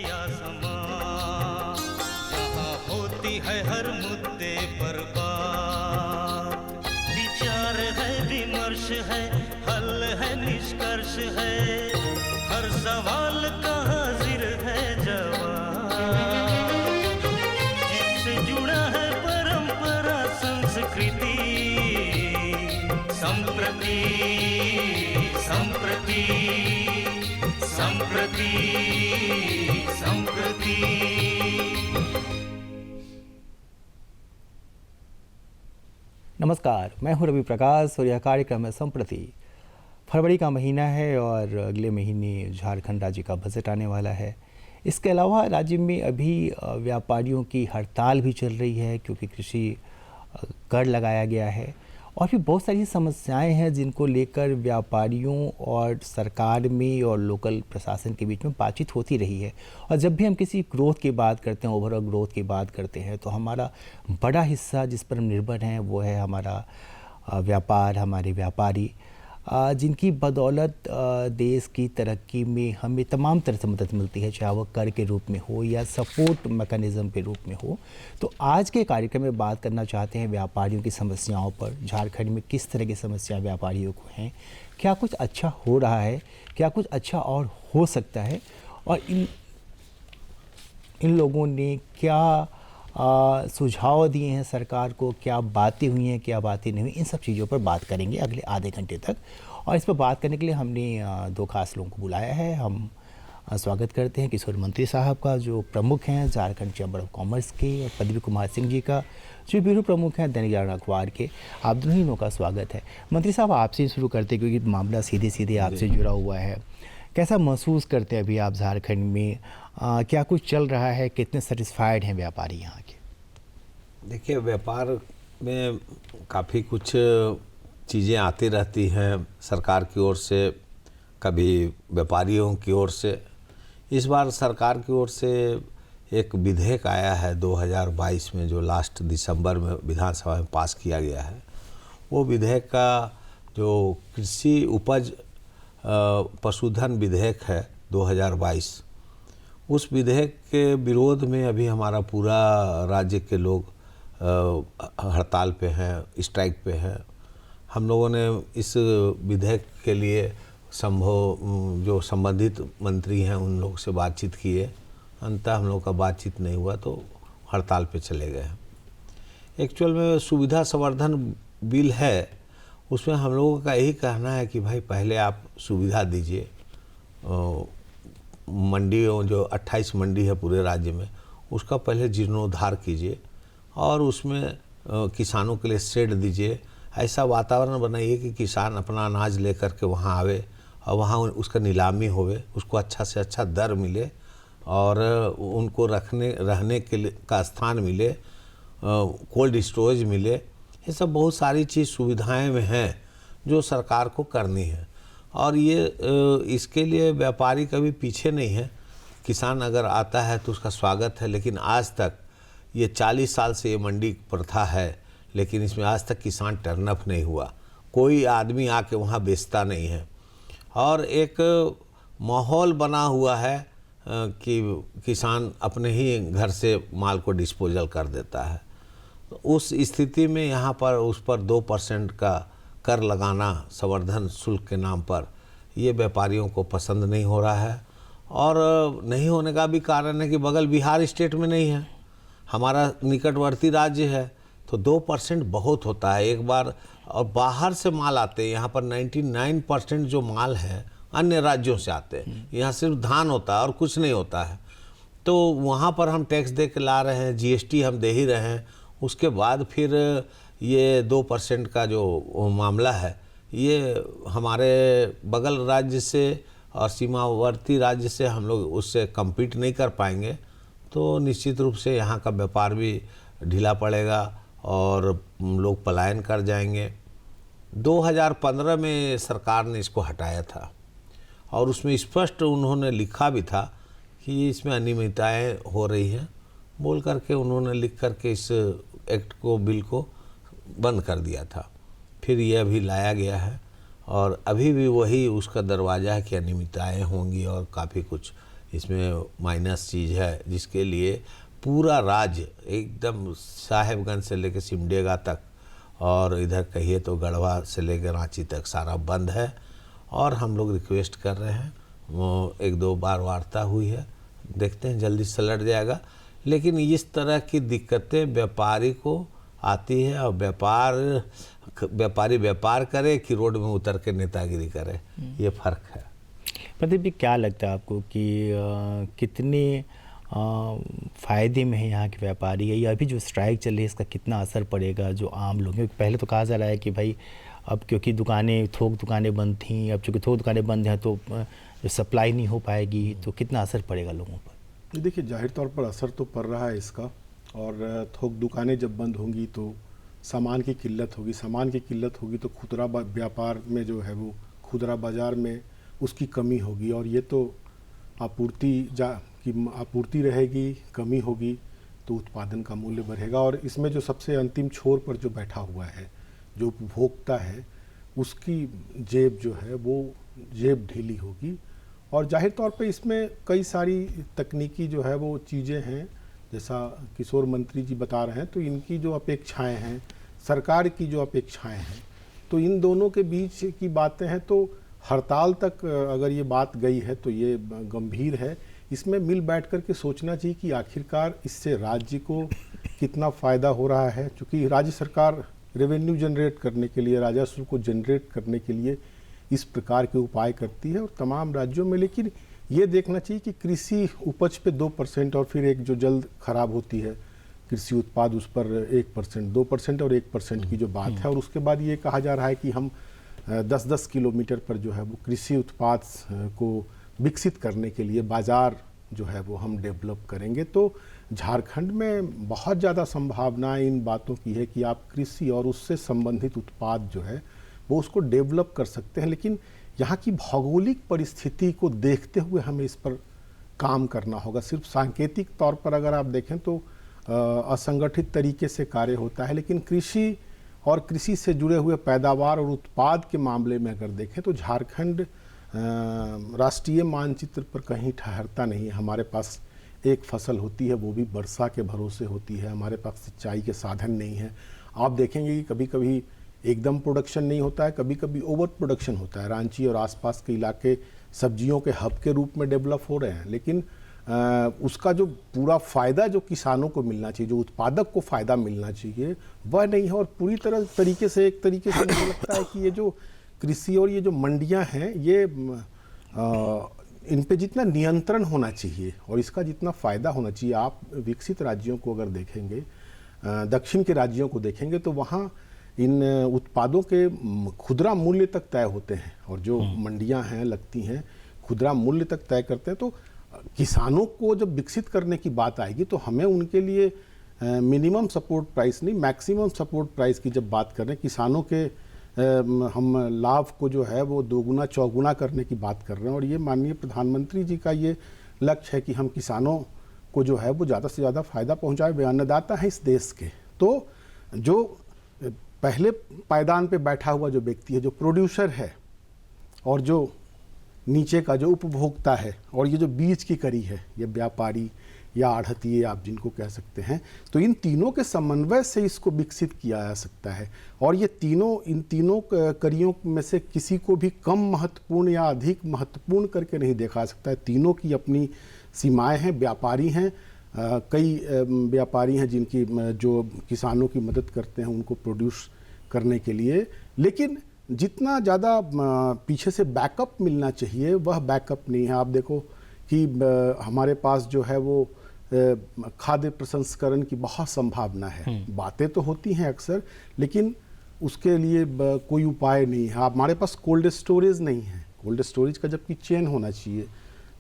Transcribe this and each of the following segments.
या समा, जहाँ होती है हर मुद्दे पर बात, विचार है, विमर्श है, हल है, निष्कर्ष है, हर सवाल का हाजिर है जवाब, जिससे जुड़ा है परंपरा संस्कृति, संप्रति संप्रति संप्रति संप्रति। नमस्कार, मैं हूं रवि प्रकाश और यह कार्यक्रम है संप्रति। फरवरी का महीना है और अगले महीने झारखंड राज्य का बजट आने वाला है। इसके अलावा राज्य में अभी व्यापारियों की हड़ताल भी चल रही है क्योंकि कृषि कर लगाया गया है और भी बहुत सारी समस्याएं हैं जिनको लेकर व्यापारियों और सरकार में और लोकल प्रशासन के बीच में बातचीत होती रही है। और जब भी हम किसी ग्रोथ की बात करते हैं, ओवरऑल ग्रोथ की बात करते हैं, तो हमारा बड़ा हिस्सा जिस पर हम निर्भर हैं वो है हमारा व्यापार, हमारे व्यापारी, जिनकी बदौलत देश की तरक्की में हमें तमाम तरह से मदद मिलती है, चाहे वो कर के रूप में हो या सपोर्ट मैकेनिज़्म के रूप में हो। तो आज के कार्यक्रम में बात करना चाहते हैं व्यापारियों की समस्याओं पर। झारखंड में किस तरह की समस्या व्यापारियों को हैं, क्या कुछ अच्छा हो रहा है, क्या कुछ अच्छा और हो सकता है, और इन लोगों ने क्या सुझाव दिए हैं सरकार को, क्या बातें हुई हैं, क्या बातें नहीं हुई, इन सब चीज़ों पर बात करेंगे अगले आधे घंटे तक। और इस पर बात करने के लिए हमने दो खास लोगों को बुलाया है। हम स्वागत करते हैं किशोर मंत्री साहब का, जो प्रमुख हैं झारखंड चैम्बर ऑफ कॉमर्स के, और पद्मी कुमार सिंह जी का, जो ब्यूरो प्रमुख हैं दैनिक जागरण अखबार के। आप दोनों का स्वागत है। मंत्री साहब, आपसे ही शुरू करते क्योंकि मामला सीधे सीधे आपसे जुड़ा हुआ है। कैसा महसूस करते हैं अभी आप झारखंड में, क्या कुछ चल रहा है, कितने सेटिस्फाइड हैं व्यापारी यहाँ के? देखिए, व्यापार में काफ़ी कुछ चीज़ें आती रहती हैं सरकार की ओर से, कभी व्यापारियों की ओर से। इस बार सरकार की ओर से एक विधेयक आया है 2022 में, जो लास्ट दिसंबर में विधानसभा में पास किया गया है। वो विधेयक का जो कृषि उपज पशुधन विधेयक है 2022, उस विधेयक के विरोध में अभी हमारा पूरा राज्य के लोग हड़ताल पे हैं, स्ट्राइक पे हैं। हम लोगों ने इस विधेयक के लिए जो संबंधित मंत्री हैं उन लोगों से बातचीत की है। अंततः हम लोग का बातचीत नहीं हुआ तो हड़ताल पे चले गए हैं। एक्चुअल में सुविधा संवर्धन बिल है, उसमें हम लोगों का यही कहना है कि भाई पहले आप सुविधा दीजिए। मंडियों, जो 28 मंडी है पूरे राज्य में, उसका पहले जीर्णोद्धार कीजिए और उसमें किसानों के लिए शेड दीजिए। ऐसा वातावरण बनाइए कि किसान अपना अनाज लेकर के वहाँ आवे और वहाँ उसका नीलामी होवे, उसको अच्छा से अच्छा दर मिले और उनको रहने के लिए का स्थान मिले, कोल्ड स्टोरेज मिले। ये सब बहुत सारी चीज़ सुविधाएं में हैं जो सरकार को करनी है और ये इसके लिए व्यापारी कभी पीछे नहीं है। किसान अगर आता है तो उसका स्वागत है, लेकिन आज तक ये 40 साल से ये मंडी प्रथा है, लेकिन इसमें आज तक किसान टर्नअप नहीं हुआ, कोई आदमी आके वहाँ बेचता नहीं है और एक माहौल बना हुआ है कि किसान अपने ही घर से माल को डिस्पोजल कर देता है। तो उस स्थिति में यहाँ पर उस पर 2% का कर लगाना संवर्धन शुल्क के नाम पर, ये व्यापारियों को पसंद नहीं हो रहा है। और नहीं होने का भी कारण है कि बगल बिहार स्टेट में नहीं है, हमारा निकटवर्ती राज्य है, तो 2% बहुत होता है एक बार। और बाहर से माल आते हैं, यहाँ पर 99% जो माल है अन्य राज्यों से आते हैं। यहाँ सिर्फ धान होता है और कुछ नहीं होता है, तो वहाँ पर हम टैक्स दे के ला रहे हैं, जीएसटी हम दे ही रहे हैं। उसके बाद फिर ये 2% का जो मामला है, ये हमारे बगल राज्य से और सीमावर्ती राज्य से हम लोग उससे कम्पीट नहीं कर पाएंगे, तो निश्चित रूप से यहाँ का व्यापार भी ढीला पड़ेगा और लोग पलायन कर जाएंगे। 2015 में सरकार ने इसको हटाया था और उसमें स्पष्ट उन्होंने लिखा भी था कि इसमें अनियमितताएं हो रही हैं, बोल करके उन्होंने लिख करके इस एक्ट को, बिल को बंद कर दिया था। फिर ये अभी लाया गया है और अभी भी वही उसका दरवाज़ा है कि अनियमितताएं होंगी और काफ़ी कुछ इसमें माइनस चीज़ है, जिसके लिए पूरा राज्य एकदम साहेबगंज से लेकर सिमडेगा तक और इधर कहिए तो गढ़वा से लेकर रांची तक सारा बंद है। और हम लोग रिक्वेस्ट कर रहे हैं, वो 1-2 बार वार्ता हुई है, देखते हैं जल्दी से लट जाएगा। लेकिन इस तरह की दिक्कतें व्यापारी को आती है, और व्यापारी व्यापार करे कि रोड में उतर के नेतागिरी करे, ये फर्क है। प्रदीप जी, क्या लगता है आपको कि कितने फ़ायदे में है यहाँ के व्यापारी है, या अभी जो स्ट्राइक चल रही है इसका कितना असर पड़ेगा जो आम लोग, क्योंकि पहले तो कहा जा रहा है कि भाई अब क्योंकि थोक दुकानें बंद थीं, अब चूँकि थोक दुकानें बंद हैं तो जो सप्लाई नहीं हो पाएगी, तो कितना असर पड़ेगा लोगों पर? देखिए, जाहिर तौर पर असर तो पड़ रहा है इसका, और थोक दुकानें जब बंद होंगी तो सामान की किल्लत होगी तो खुदरा व्यापार में जो है वो खुदरा बाज़ार में उसकी कमी होगी, और ये तो आपूर्ति रहेगी, कमी होगी तो उत्पादन का मूल्य बढ़ेगा। और इसमें जो सबसे अंतिम छोर पर जो बैठा हुआ है, जो उपभोक्ता है, उसकी जेब जो है वो जेब ढीली होगी। और जाहिर तौर पे इसमें कई सारी तकनीकी जो है वो चीज़ें हैं, जैसा किशोर मंत्री जी बता रहे हैं, तो इनकी जो अपेक्षाएं हैं, सरकार की जो अपेक्षाएं हैं, तो इन दोनों के बीच की बातें हैं। तो हड़ताल तक अगर ये बात गई है तो ये गंभीर है। इसमें मिल बैठ कर के सोचना चाहिए कि आखिरकार इससे राज्य को कितना फ़ायदा हो रहा है, क्योंकि राज्य सरकार रेवेन्यू जनरेट करने के लिए, राजस्व को जनरेट करने के लिए इस प्रकार के उपाय करती है और तमाम राज्यों में। लेकिन ये देखना चाहिए कि कृषि उपज पे 2% और फिर एक जो जल्द खराब होती है कृषि उत्पाद, उस पर 1%, 2% और 1% की जो बात है। और उसके बाद ये कहा जा रहा है कि हम 10-10 किलोमीटर पर जो है वो कृषि उत्पाद को विकसित करने के लिए बाज़ार जो है वो हम डेवलप करेंगे। तो झारखंड में बहुत ज़्यादा संभावनाएं इन बातों की है कि आप कृषि और उससे संबंधित उत्पाद जो है वो उसको डेवलप कर सकते हैं। लेकिन यहाँ की भौगोलिक परिस्थिति को देखते हुए हमें इस पर काम करना होगा। सिर्फ सांकेतिक तौर पर अगर आप देखें तो असंगठित तरीके से कार्य होता है, लेकिन कृषि और कृषि से जुड़े हुए पैदावार और उत्पाद के मामले में अगर देखें तो झारखंड राष्ट्रीय मानचित्र पर कहीं ठहरता नहीं है। हमारे पास एक फसल होती है, वो भी वर्षा के भरोसे होती है। हमारे पास सिंचाई के साधन नहीं है। आप देखेंगे कि कभी कभी एकदम प्रोडक्शन नहीं होता है, कभी कभी ओवर प्रोडक्शन होता है। रांची और आसपास के इलाके सब्जियों के हब के रूप में डेवलप हो रहे हैं, लेकिन उसका जो पूरा फ़ायदा जो किसानों को मिलना चाहिए, जो उत्पादक को फ़ायदा मिलना चाहिए, वह नहीं है। और पूरी तरीके से मुझे लगता है कि ये जो कृषि और ये जो मंडियां हैं, ये इन पे जितना नियंत्रण होना चाहिए और इसका जितना फ़ायदा होना चाहिए। आप विकसित राज्यों को अगर देखेंगे, दक्षिण के राज्यों को देखेंगे, तो वहाँ इन उत्पादों के खुदरा मूल्य तक तय होते हैं, और जो मंडियां हैं लगती हैं खुदरा मूल्य तक तय करते हैं। तो किसानों को जब विकसित करने की बात आएगी तो हमें उनके लिए मिनिमम सपोर्ट प्राइस नहीं, मैक्सिमम सपोर्ट प्राइस की जब बात कर रहे हैं, किसानों के हम लाभ को जो है वो दोगुना चौगुना करने की बात कर रहे हैं। और ये माननीय प्रधानमंत्री जी का ये लक्ष्य है कि हम किसानों को जो है वो ज़्यादा से ज़्यादा फ़ायदा पहुँचाए। वे अन्नदाता हैं इस देश के। तो जो पहले पायदान पे बैठा हुआ जो व्यक्ति है, जो प्रोड्यूसर है, और जो नीचे का जो उपभोक्ता है, और ये जो बीच की कड़ी है, ये व्यापारी या आढ़तिये आप जिनको कह सकते हैं, तो इन तीनों के समन्वय से इसको विकसित किया जा सकता है। और ये इन तीनों कड़ियों में से किसी को भी कम महत्वपूर्ण या अधिक महत्वपूर्ण करके नहीं देखा जा सकता है। तीनों की अपनी सीमाएं हैं। व्यापारी हैं, कई व्यापारी हैं जिनकी जो किसानों की मदद करते हैं उनको प्रोड्यूस करने के लिए, लेकिन जितना ज़्यादा पीछे से बैकअप मिलना चाहिए वह बैकअप नहीं है। आप देखो कि हमारे पास जो है वो खाद्य प्रसंस्करण की बहुत संभावना है। बातें तो होती हैं अक्सर, लेकिन उसके लिए कोई उपाय नहीं है। हमारे पास कोल्ड स्टोरेज नहीं है। कोल्ड स्टोरेज का जबकि चेन होना चाहिए।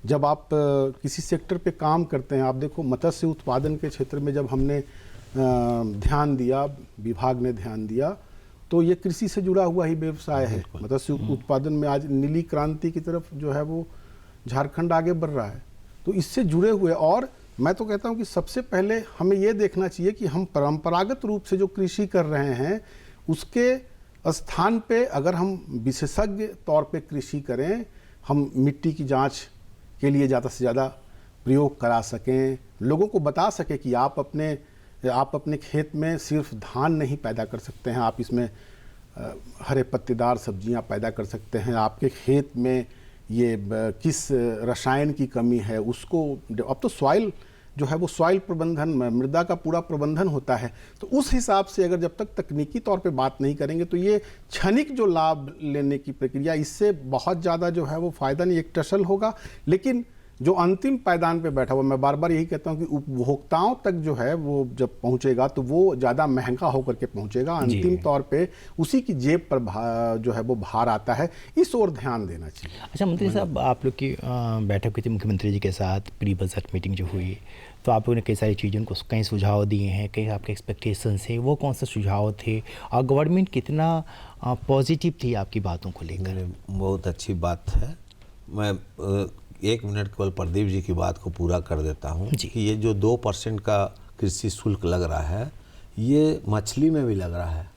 जब आप किसी सेक्टर पे काम करते हैं, आप देखो मत्स्य उत्पादन के क्षेत्र में जब हमने ध्यान दिया, विभाग ने ध्यान दिया, तो ये कृषि से जुड़ा हुआ ही व्यवसाय है। मत्स्य उत्पादन में आज नीली क्रांति की तरफ जो है वो झारखंड आगे बढ़ रहा है। तो इससे जुड़े हुए, और मैं तो कहता हूँ कि सबसे पहले हमें ये देखना चाहिए कि हम परंपरागत रूप से जो कृषि कर रहे हैं उसके स्थान पे अगर हम विशेषज्ञ तौर पे कृषि करें, हम मिट्टी की जांच के लिए ज़्यादा से ज़्यादा प्रयोग करा सकें, लोगों को बता सकें कि आप अपने खेत में सिर्फ धान नहीं पैदा कर सकते हैं, आप इसमें हरे पत्तेदार सब्जियां पैदा कर सकते हैं। आपके खेत में ये किस रसायन की कमी है उसको, अब तो सॉइल जो है वो सॉइल प्रबंधन, मृदा का पूरा प्रबंधन होता है। तो उस हिसाब से अगर जब तक तकनीकी तौर पे बात नहीं करेंगे तो ये क्षणिक जो लाभ लेने की प्रक्रिया, इससे बहुत ज़्यादा जो है वो फ़ायदा नहीं, एक टसल होगा। लेकिन जो अंतिम पायदान पे बैठा हुआ, मैं बार बार यही कहता हूँ कि उपभोक्ताओं तक जो है वो जब पहुँचेगा तो वो ज़्यादा महंगा होकर के पहुँचेगा। अंतिम तौर पे उसी की जेब पर जो है वो भार आता है, इस ओर ध्यान देना चाहिए। अच्छा मंत्री साहब, आप लोग की बैठक हुई थी मुख्यमंत्री जी के साथ, प्री बजट मीटिंग जो हुई, तो आप लोगों ने कई सारी चीज़ों को, कई सुझाव दिए हैं, कई आपके एक्सपेक्टेशंस हैं, वो कौन से सुझाव थे और गवर्नमेंट कितना पॉजिटिव थी आपकी बातों को लेकर? बहुत अच्छी बात है। मैं 1 मिनट केवल प्रदीप जी की बात को पूरा कर देता हूँ कि ये जो 2% का कृषि शुल्क लग रहा है, ये मछली में भी लग रहा है,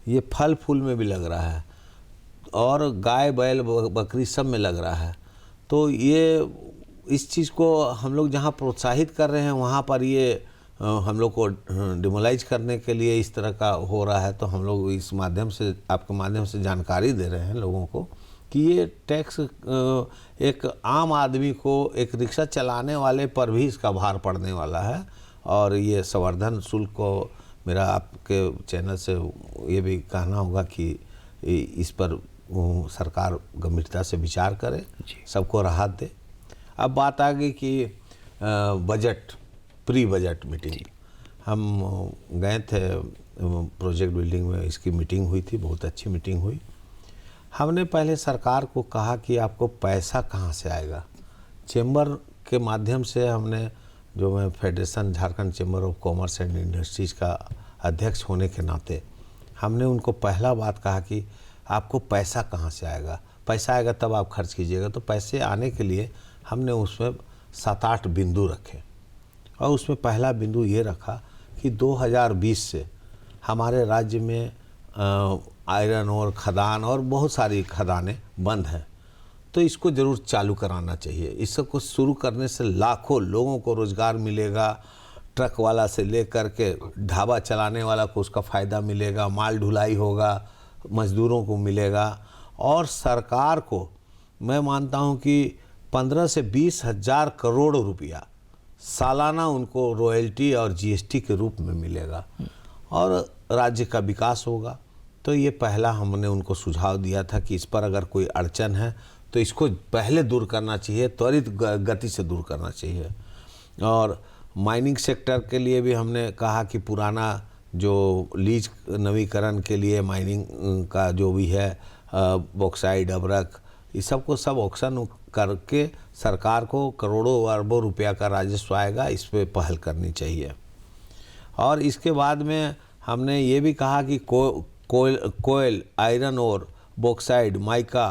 ये फल फूल में भी लग रहा है, और गाय बैल बकरी सब में लग रहा है। तो ये इस चीज़ को हम लोग जहाँ प्रोत्साहित कर रहे हैं वहाँ पर ये हम लोग को डिमोलाइज करने के लिए इस तरह का हो रहा है। तो हम लोग इस माध्यम से, आपके माध्यम से जानकारी दे रहे हैं लोगों को कि ये टैक्स एक आम आदमी को, एक रिक्शा चलाने वाले पर भी इसका भार पड़ने वाला है। और ये संवर्धन शुल्क को मेरा आपके चैनल से ये भी कहना होगा कि इस पर सरकार गंभीरता से विचार करे, सबको राहत दे। अब बात आ गई कि बजट, प्री बजट मीटिंग, हम गए थे प्रोजेक्ट बिल्डिंग में, इसकी मीटिंग हुई थी, बहुत अच्छी मीटिंग हुई। हमने पहले सरकार को कहा कि आपको पैसा कहाँ से आएगा। चेंबर के माध्यम से हमने, जो मैं federation Jharkhand chamber of commerce and industries का अध्यक्ष होने के नाते, हमने उनको पहला बात कहा कि आपको पैसा कहाँ से आएगा, पैसा आएगा तब आप खर्च कीजिएगा। तो पैसे आने के लिए हमने उसमें 7-8 बिंदु रखे, और उसमें पहला बिंदु ये रखा कि 2020 से हमारे राज्य में आयरन और खदान और बहुत सारी खदानें बंद हैं, तो इसको ज़रूर चालू कराना चाहिए। इसको शुरू करने से लाखों लोगों को रोज़गार मिलेगा, ट्रक वाला से लेकर के ढाबा चलाने वाला को उसका फ़ायदा मिलेगा, माल ढुलाई होगा, मज़दूरों को मिलेगा, और सरकार को मैं मानता हूं कि 15 से 20 हज़ार करोड़ रुपया सालाना उनको रॉयल्टी और जीएसटी के रूप में मिलेगा, और राज्य का विकास होगा। तो ये पहला हमने उनको सुझाव दिया था कि इस पर अगर कोई अड़चन है तो इसको पहले दूर करना चाहिए, त्वरित गति से दूर करना चाहिए। और माइनिंग सेक्टर के लिए भी हमने कहा कि पुराना जो लीज नवीकरण के लिए माइनिंग का जो भी है, बॉक्साइड, अबरक, इस सब को सब ऑक्शन करके सरकार को करोड़ों अरबों रुपया का राजस्व आएगा, इस पे पहल करनी चाहिए। और इसके बाद में हमने ये भी कहा कि कोयल, iron ore, bauxite, mica,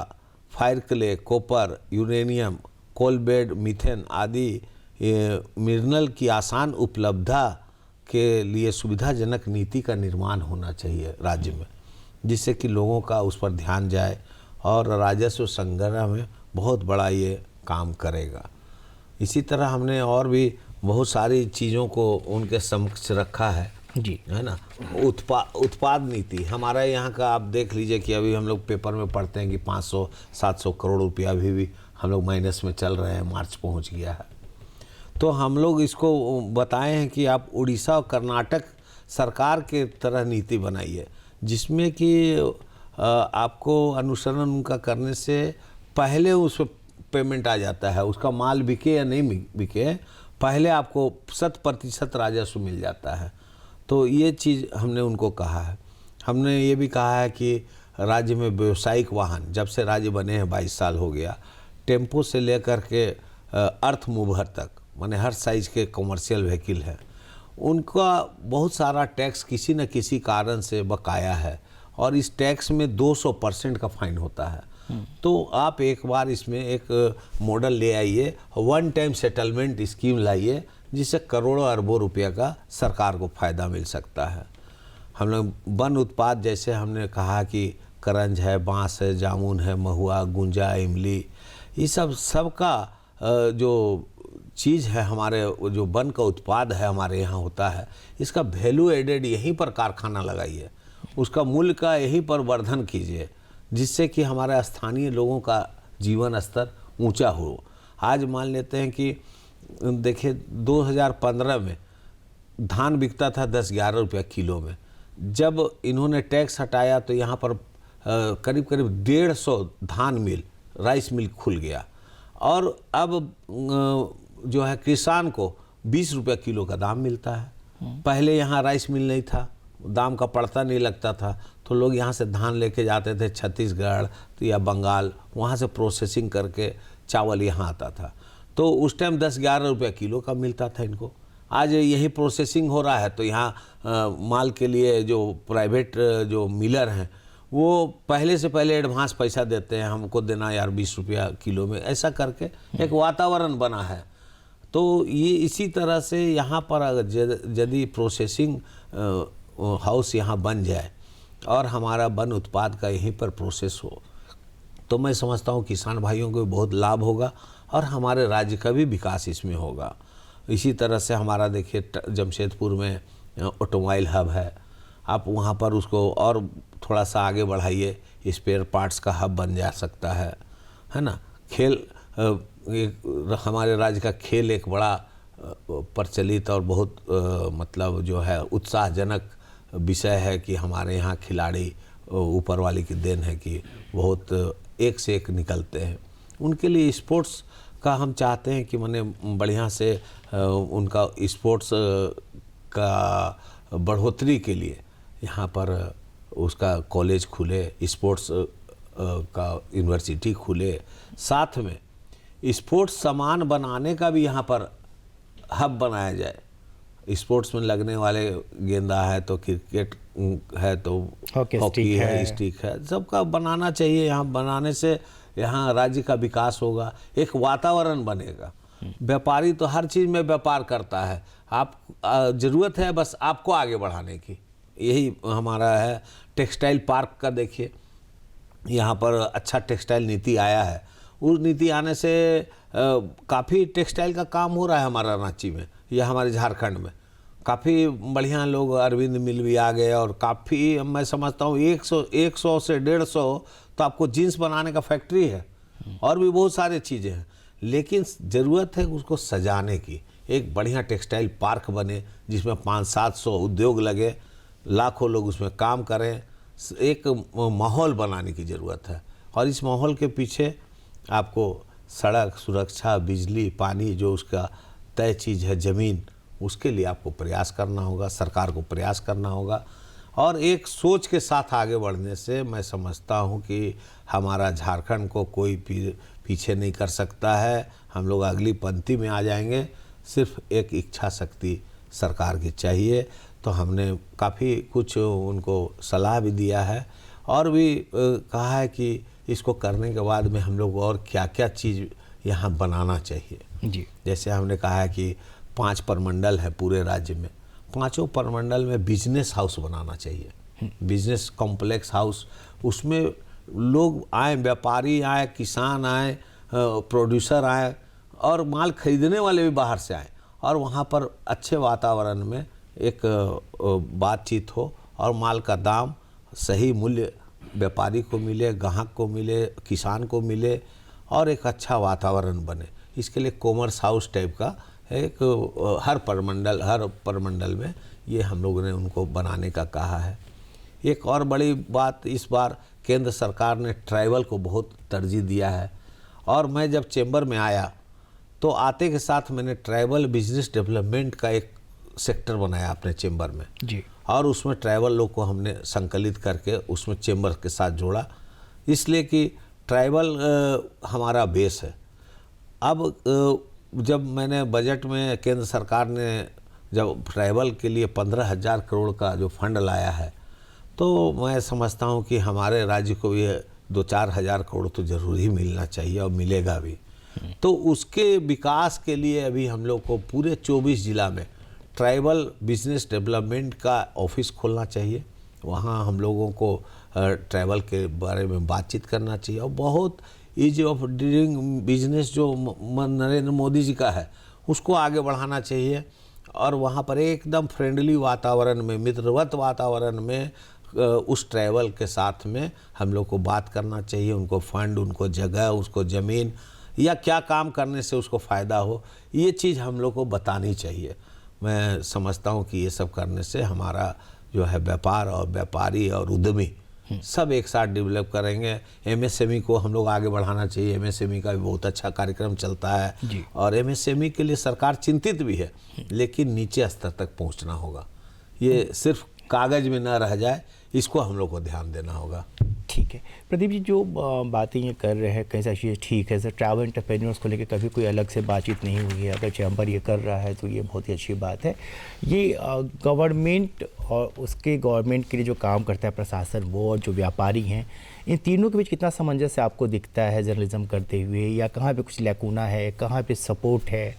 fire clay, copper, uranium, coal bed, methane आदि मिनरल की आसान उपलब्धता के लिए सुविधाजनक नीति का निर्माण होना चाहिए राज्य में, जिससे कि लोगों का उस पर ध्यान जाए और राजस्व संग्रह में बहुत बड़ा ये काम करेगा। इसी तरह हमने और भी बहुत सारी चीज़ों को उनके समक्ष रखा है जी, है ना। उत्पाद नीति हमारा यहाँ का आप देख लीजिए कि अभी हम लोग पेपर में पढ़ते हैं कि 500-700 करोड़ रुपया भी हम लोग माइनस में चल रहे हैं, मार्च पहुँच गया है। तो हम लोग इसको बताए हैं कि आप उड़ीसा और कर्नाटक सरकार के तरह नीति बनाइए, जिसमें कि आपको अनुसरण उनका करने से पहले उस पेमेंट आ जाता है, उसका माल बिके या नहीं बिके, पहले आपको 100% राजस्व मिल जाता है। तो ये चीज़ हमने उनको कहा है। हमने ये भी कहा है कि राज्य में व्यावसायिक वाहन, जब से राज्य बने हैं 22 साल हो गया, टेम्पो से लेकर के अर्थ मूवर तक, माने हर साइज़ के कमर्शियल व्हीकल हैं, उनका बहुत सारा टैक्स किसी न किसी कारण से बकाया है, और इस टैक्स में 200% का फाइन होता है। तो आप एक बार इसमें एक मॉडल ले आइए, वन टाइम सेटलमेंट स्कीम लाइए, जिससे करोड़ों अरबों रुपया का सरकार को फ़ायदा मिल सकता है। हम लोग वन उत्पाद, जैसे हमने कहा कि करंज है, बांस है, जामुन है, महुआ, गुंजा, इमली, ये सब का जो चीज़ है, हमारे जो वन का उत्पाद है हमारे यहाँ होता है, इसका वैल्यू एडेड यहीं पर कारखाना लगाइए, उसका मूल्य का यहीं पर वर्धन कीजिए, जिससे कि हमारे स्थानीय लोगों का जीवन स्तर ऊंचा हो। आज मान लेते हैं कि देखिए 2015 में धान बिकता था 10-11 रुपया किलो में। जब इन्होंने टैक्स हटाया तो यहाँ पर करीब करीब 150 धान मिल, राइस मिल खुल गया, और अब जो है किसान को 20 रुपया किलो का दाम मिलता है। पहले यहाँ राइस मिल नहीं था, दाम का पड़ता नहीं लगता था, तो लोग यहाँ से धान लेके जाते थे छत्तीसगढ़ तो या बंगाल, वहाँ से प्रोसेसिंग करके चावल यहाँ आता था। तो उस टाइम 10-11 रुपया किलो का मिलता था इनको। आज यही प्रोसेसिंग हो रहा है तो यहाँ माल के लिए जो प्राइवेट जो मिलर हैं वो पहले से पहले एडवांस पैसा देते हैं, हमको देना यार 20 रुपया किलो में, ऐसा करके एक वातावरण बना है। तो ये इसी तरह से यहाँ पर यदि प्रोसेसिंग हाउस यहाँ बन जाए और हमारा वन उत्पाद का यहीं पर प्रोसेस हो, तो मैं समझता हूँ किसान भाइयों को भी बहुत लाभ होगा और हमारे राज्य का भी विकास इसमें होगा। इसी तरह से हमारा देखिए जमशेदपुर में ऑटोमोबाइल हब है, आप वहाँ पर उसको और थोड़ा सा आगे बढ़ाइए, स्पेयर पार्ट्स का हब बन जा सकता है ना। खेल हमारे राज्य का खेल एक बड़ा प्रचलित और बहुत मतलब जो है उत्साहजनक विषय है कि हमारे यहाँ खिलाड़ी ऊपर वाले की देन है कि बहुत एक से एक निकलते हैं। उनके लिए स्पोर्ट्स का हम चाहते हैं कि माने बढ़िया से उनका स्पोर्ट्स का बढ़ोतरी के लिए यहाँ पर उसका कॉलेज खुले, स्पोर्ट्स का यूनिवर्सिटी खुले, साथ में स्पोर्ट्स सामान बनाने का भी यहाँ पर हब बनाया जाए। स्पोर्ट्स में लगने वाले गेंदा है तो क्रिकेट है तो हॉकी है, स्टिक है, सबका बनाना चाहिए। यहाँ बनाने से यहाँ राज्य का विकास होगा, एक वातावरण बनेगा। व्यापारी तो हर चीज़ में व्यापार करता है, आप ज़रूरत है बस आपको आगे बढ़ाने की, यही हमारा है। टेक्सटाइल पार्क का देखिए, यहाँ पर अच्छा टेक्सटाइल नीति आया है, उस नीति आने से काफ़ी टेक्सटाइल का काम हो रहा है हमारा रांची में या हमारे झारखंड में। काफ़ी बढ़िया लोग, अरविंद मिल भी आ गए, और काफ़ी मैं समझता हूँ 100 से 150 तो आपको जीन्स बनाने का फैक्ट्री है, और भी बहुत सारी चीज़ें हैं। लेकिन ज़रूरत है उसको सजाने की, एक बढ़िया टेक्सटाइल पार्क बने जिसमें 500-700 उद्योग लगे, लाखों लोग उसमें काम करें, एक माहौल बनाने की ज़रूरत है। और इस माहौल के पीछे आपको सड़क सुरक्षा, बिजली, पानी, जो उसका तय चीज़ है ज़मीन, उसके लिए आपको प्रयास करना होगा, सरकार को प्रयास करना होगा। और एक सोच के साथ आगे बढ़ने से मैं समझता हूँ कि हमारा झारखंड को कोई पीछे नहीं कर सकता है, हम लोग अगली पंक्ति में आ जाएंगे। सिर्फ एक इच्छा शक्ति सरकार की चाहिए। तो हमने काफ़ी कुछ उनको सलाह भी दिया है और भी कहा है कि इसको करने के बाद में हम लोग और क्या क्या चीज़ यहाँ बनाना चाहिए जी। जैसे हमने कहा है कि 5 प्रमंडल है पूरे राज्य में, 5 प्रमंडल में बिजनेस हाउस बनाना चाहिए, बिजनेस कॉम्प्लेक्स हाउस। उसमें लोग आए, व्यापारी आए, किसान आए, प्रोड्यूसर आए, और माल खरीदने वाले भी बाहर से आए, और वहाँ पर अच्छे वातावरण में एक बातचीत हो और माल का दाम सही मूल्य व्यापारी को मिले, ग्राहक को मिले, किसान को मिले, और एक अच्छा वातावरण बने। इसके लिए कॉमर्स हाउस टाइप का एक हर प्रमंडल में ये हम लोगों ने उनको बनाने का कहा है। एक और बड़ी बात, इस बार केंद्र सरकार ने ट्राइबल को बहुत तरजीह दिया है, और मैं जब चेंबर में आया तो आते के साथ मैंने ट्राइबल बिजनेस डेवलपमेंट का एक सेक्टर बनाया अपने चेंबर में जी। और उसमें ट्राइबल लोग को हमने संकलित करके उसमें चेंबर के साथ जोड़ा, इसलिए कि ट्राइबल हमारा बेस है। अब जब मैंने बजट में केंद्र सरकार ने जब ट्राइबल के लिए 15,000 करोड़ का जो फंड लाया है, तो मैं समझता हूँ कि हमारे राज्य को ये 2-4 हज़ार करोड़ तो ज़रूर ही मिलना चाहिए और मिलेगा भी। तो उसके विकास के लिए अभी हम लोग को पूरे 24 जिला में ट्राइबल बिजनेस डेवलपमेंट का ऑफिस खोलना चाहिए। वहाँ हम लोगों को ट्राइबल के बारे में बातचीत करना चाहिए और बहुत ईज ऑफ डूइंग बिजनेस जो नरेंद्र मोदी जी का है उसको आगे बढ़ाना चाहिए, और वहाँ पर एकदम फ्रेंडली वातावरण में, मित्रवत वातावरण में उस ट्रैवल के साथ में हम लोग को बात करना चाहिए। उनको फंड, उनको जगह, उसको ज़मीन या क्या काम करने से उसको फ़ायदा हो, ये चीज़ हम लोग को बतानी चाहिए। मैं समझता हूँ कि ये सब करने से हमारा जो है व्यापार और व्यापारी और उद्यमी सब एक साथ डेवलप करेंगे। एमएसएमई को हम लोग आगे बढ़ाना चाहिए। एमएसएमई का भी बहुत अच्छा कार्यक्रम चलता है और एमएसएमई के लिए सरकार चिंतित भी है, लेकिन नीचे स्तर तक पहुंचना होगा। ये सिर्फ कागज में न रह जाए, इसको हम लोग को ध्यान देना होगा। ठीक है प्रदीप जी, जो बातें ये कर रहे हैं कई सारी चीज़ें ठीक है सर। ट्रैवल एंटरप्रेन्योर्स को लेकर कभी कोई अलग से बातचीत नहीं हुई है, अगर चैम्बर ये कर रहा है तो ये बहुत ही अच्छी बात है। ये गवर्नमेंट और उसके गवर्नमेंट के लिए जो काम करता है प्रशासन, वो और जो व्यापारी हैं, इन तीनों के बीच कितना सामंजस्य आपको दिखता है जर्नलिज्म करते हुए, या कहाँ पे कुछ लैकुना है, कहाँ पे सपोर्ट है,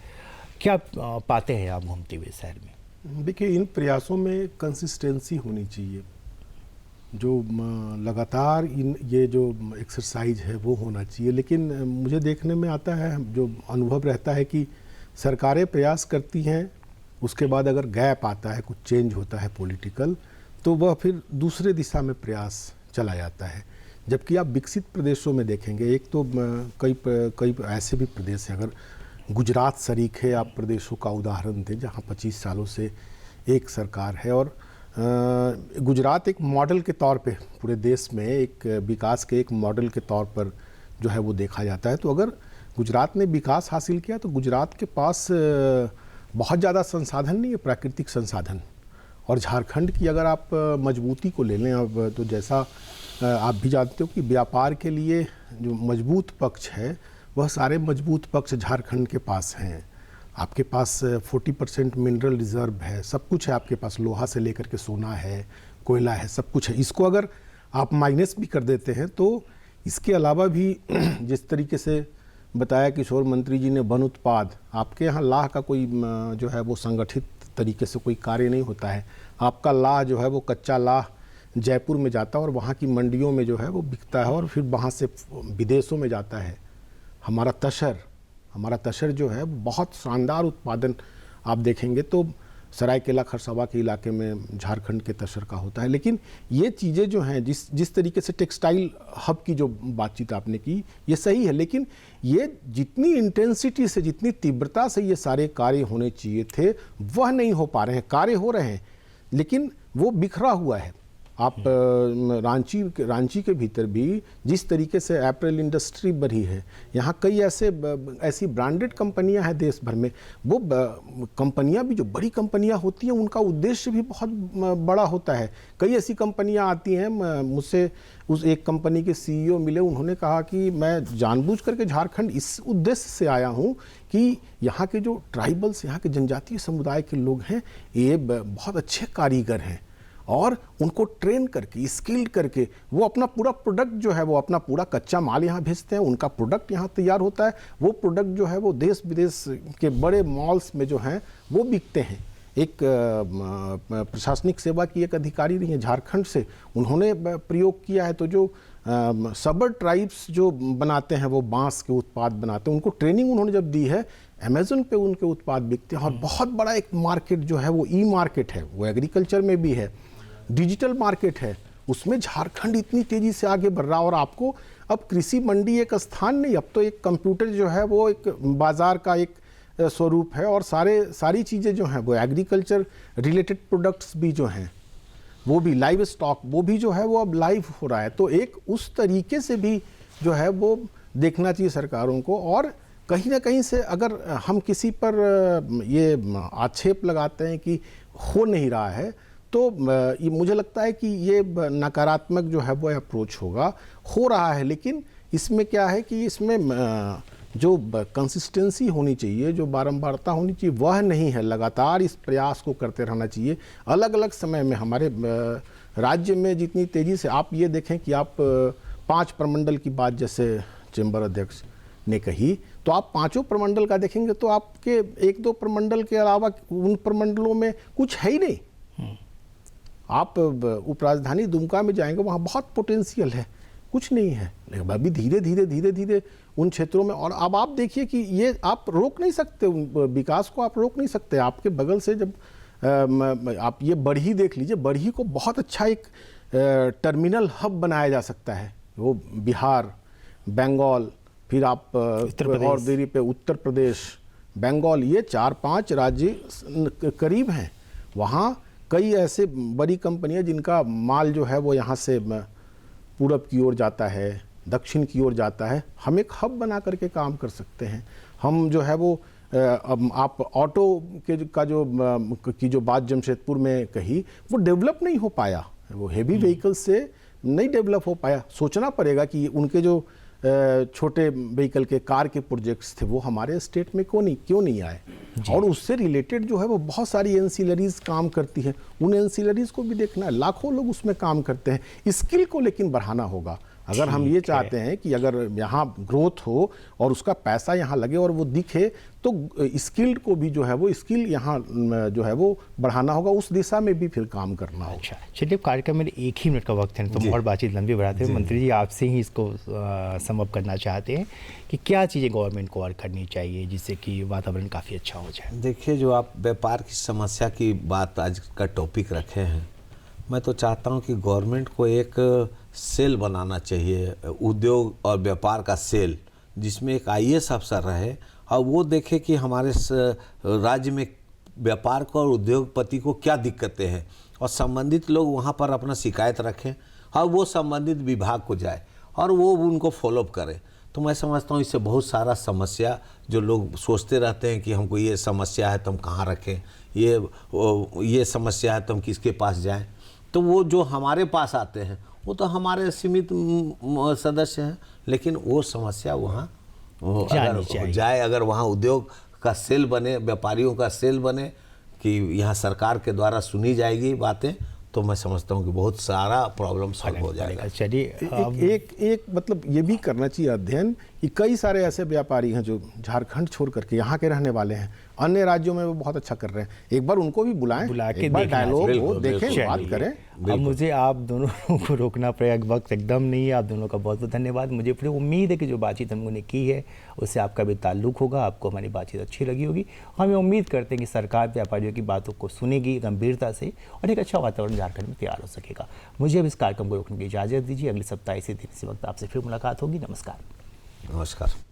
क्या पाते हैं आप घूमते हुए शहर में? देखिए, इन प्रयासों में कंसिस्टेंसी होनी चाहिए। जो लगातार ये जो एक्सरसाइज है वो होना चाहिए, लेकिन मुझे देखने में आता है, जो अनुभव रहता है कि सरकारें प्रयास करती हैं, उसके बाद अगर गैप आता है, कुछ चेंज होता है पॉलिटिकल, तो वह फिर दूसरे दिशा में प्रयास चला जाता है। जबकि आप विकसित प्रदेशों में देखेंगे, एक तो कई ऐसे भी प्रदेश हैं, अगर गुजरात शरीक है, आप प्रदेशों का उदाहरण दें जहाँ 25 सालों से एक सरकार है, और गुजरात एक मॉडल के तौर पे पूरे देश में एक विकास के एक मॉडल के तौर पर जो है वो देखा जाता है। तो अगर गुजरात ने विकास हासिल किया तो गुजरात के पास बहुत ज़्यादा संसाधन नहीं है, प्राकृतिक संसाधन। और झारखंड की अगर आप मजबूती को ले लें, अब तो जैसा आप भी जानते हो कि व्यापार के लिए जो मजबूत पक्ष है, वह सारे मजबूत पक्ष झारखंड के पास हैं। आपके पास 40% मिनरल रिजर्व है, सब कुछ है आपके पास, लोहा से लेकर के सोना है, कोयला है, सब कुछ है। इसको अगर आप माइनस भी कर देते हैं तो इसके अलावा भी जिस तरीके से बताया किशोर मंत्री जी ने, वन उत्पाद, आपके यहाँ लाह का कोई जो है वो संगठित तरीके से कोई कार्य नहीं होता है। आपका लाह जो है वो कच्चा लाह जयपुर में जाता है और वहाँ की मंडियों में जो है वो बिकता है और फिर वहाँ से विदेशों में जाता है। हमारा तशर जो है बहुत शानदार उत्पादन आप देखेंगे तो सरायकेला खरसावा के इलाके में झारखंड के तशर का होता है। लेकिन ये चीज़ें जो हैं, जिस तरीके से टेक्सटाइल हब की जो बातचीत आपने की, ये सही है, लेकिन ये जितनी इंटेंसिटी से, जितनी तीव्रता से ये सारे कार्य होने चाहिए थे, वह नहीं हो पा रहे हैं। कार्य हो रहे हैं लेकिन वो बिखरा हुआ है। आप रांची के भीतर भी जिस तरीके से अप्रैल इंडस्ट्री बढ़ी है, यहाँ कई ऐसी ब्रांडेड कंपनियां हैं देश भर में। वो कंपनियां भी, जो बड़ी कंपनियां होती हैं, उनका उद्देश्य भी बहुत बड़ा होता है। कई ऐसी कंपनियां आती हैं, मुझसे उस एक कंपनी के सीईओ मिले, उन्होंने कहा कि मैं जानबूझ करके झारखंड इस उद्देश्य से आया हूँ कि यहाँ के जो ट्राइबल्स, यहाँ के जनजातीय समुदाय के लोग हैं, ये बहुत अच्छे कारीगर हैं और उनको ट्रेन करके, स्किल्ड करके वो अपना पूरा प्रोडक्ट जो है, वो अपना पूरा कच्चा माल यहाँ भेजते हैं, उनका प्रोडक्ट यहाँ तैयार होता है। वो प्रोडक्ट जो है वो देश विदेश के बड़े मॉल्स में जो हैं वो बिकते हैं। एक प्रशासनिक सेवा की एक अधिकारी रही है झारखंड से, उन्होंने प्रयोग किया है। तो जो सबर ट्राइब्स जो बनाते हैं, वो बांस के उत्पाद बनाते हैं, उनको ट्रेनिंग उन्होंने जब दी है, अमेज़न पे उनके उत्पाद बिकते हैं। और बहुत बड़ा एक मार्केट जो है वो ई मार्केट है, वो एग्रीकल्चर में भी है, डिजिटल मार्केट है, उसमें झारखंड इतनी तेज़ी से आगे बढ़ रहा। और आपको अब कृषि मंडी एक स्थान नहीं, अब तो एक कंप्यूटर जो है वो एक बाज़ार का एक स्वरूप है। और सारी चीज़ें जो हैं वो एग्रीकल्चर रिलेटेड प्रोडक्ट्स भी जो हैं, वो भी लाइव स्टॉक, वो भी जो है वो अब लाइव हो रहा है। तो एक उस तरीके से भी जो है वो देखना चाहिए सरकारों को। और कहीं ना कहीं से अगर हम किसी पर ये आक्षेप लगाते हैं कि हो नहीं रहा है, तो ये मुझे लगता है कि ये नकारात्मक जो है वो अप्रोच होगा। हो रहा है, लेकिन इसमें क्या है कि इसमें जो कंसिस्टेंसी होनी चाहिए, जो बारंबारता होनी चाहिए, वह नहीं है। लगातार इस प्रयास को करते रहना चाहिए। अलग अलग समय में हमारे राज्य में जितनी तेज़ी से, आप ये देखें कि आप 5 प्रमंडल की बात जैसे चैम्बर अध्यक्ष ने कही, तो आप 5 प्रमंडल का देखेंगे तो आपके 1-2 प्रमंडल के अलावा उन प्रमंडलों में कुछ है ही नहीं। आप उपराजधानी दुमका में जाएंगे, वहाँ बहुत पोटेंशियल है, कुछ नहीं है। लेकिन अभी धीरे धीरे उन क्षेत्रों में, और अब आप देखिए कि ये आप रोक नहीं सकते, विकास को आप रोक नहीं सकते। आपके बगल से जब आप ये बरही देख लीजिए, बरही को बहुत अच्छा एक टर्मिनल हब बनाया जा सकता है। वो बिहार, बंगाल, फिर आप और देरी पे उत्तर प्रदेश, बंगाल, ये 4-5 राज्य करीब हैं। वहाँ कई ऐसे बड़ी कंपनियां जिनका माल जो है वो यहाँ से पूरब की ओर जाता है, दक्षिण की ओर जाता है। हम एक हब बना करके काम कर सकते हैं। हम जो है वो आप ऑटो की जो बात जमशेदपुर में कही, वो डेवलप नहीं हो पाया, वो हेवी व्हीकल से नहीं डेवलप हो पाया। सोचना पड़ेगा कि उनके जो छोटे व्हीकल के कार के प्रोजेक्ट्स थे वो हमारे स्टेट में क्यों नहीं आए। और उससे रिलेटेड जो है वो बहुत सारी एंसिलरीज काम करती है, उन एंसिलरीज को भी देखना है। लाखों लोग उसमें काम करते हैं। स्किल को लेकिन बढ़ाना होगा। अगर हम ये चाहते हैं कि अगर यहाँ ग्रोथ हो और उसका पैसा यहाँ लगे और वो दिखे, तो स्किल्ड को भी जो है वो स्किल यहाँ जो है वो बढ़ाना होगा, उस दिशा में भी फिर काम करना होगा। अच्छा, चलिए कार्यक्रम में 1 ही मिनट का वक्त है, तो और बातचीत लंबी बढ़ाते हैं। मंत्री जी, आपसे ही इसको सम अप करना चाहते हैं कि क्या चीज़ें गवर्नमेंट को और करनी चाहिए जिससे कि वातावरण काफ़ी अच्छा हो जाए। देखिए, जो आप व्यापार की समस्या की बात आज का टॉपिक रखे हैं, मैं तो चाहता हूं कि गवर्नमेंट को एक सेल बनाना चाहिए, उद्योग और व्यापार का सेल, जिसमें एक IAS अफसर रहे और वो देखे कि हमारे राज्य में व्यापार को और उद्योगपति को क्या दिक्कतें हैं, और संबंधित लोग वहाँ पर अपना शिकायत रखें और वो संबंधित विभाग को जाए और वो उनको फॉलोअप करे। तो मैं समझता हूँ इससे बहुत सारा समस्या, जो लोग सोचते रहते हैं कि हमको ये समस्या है तो हम कहाँ रखें, ये समस्या है तो हम किसके पास जाएं, तो वो जो हमारे पास आते हैं वो तो हमारे सीमित सदस्य हैं, लेकिन वो समस्या वहाँ अगर जाए, अगर वहाँ उद्योग का सेल बने, व्यापारियों का सेल बने कि यहाँ सरकार के द्वारा सुनी जाएगी बातें, तो मैं समझता हूँ कि बहुत सारा प्रॉब्लम सॉल्व हो जाएगा। चलिए, एक मतलब ये भी करना चाहिए अध्ययन कि कई सारे ऐसे व्यापारी हैं जो झारखंड छोड़ करके यहाँ के रहने वाले हैं, अन्य राज्यों में वो बहुत अच्छा कर रहे हैं। एक बार उनको भी बुला के डायलॉग हो, देखें, बात करें। अब मुझे आप दोनों को रोकना पड़ेगा, वक्त एकदम नहीं है। आप दोनों का बहुत बहुत धन्यवाद। मुझे पूरी उम्मीद है कि जो बातचीत हम लोगों ने की है उससे आपका भी ताल्लुक होगा, आपको हमारी बातचीत अच्छी लगी होगी। हमें उम्मीद करते हैं कि सरकार व्यापारियों की बातों को सुनेगी गंभीरता से और एक अच्छा वातावरण झारखंड में तैयार हो सकेगा। मुझे अब इस कार्यक्रम को रोकने की इजाज़त दीजिए। अगले सप्ताह इसी दिन इसी वक्त आपसे फिर मुलाकात होगी। नमस्कार। नमस्कार।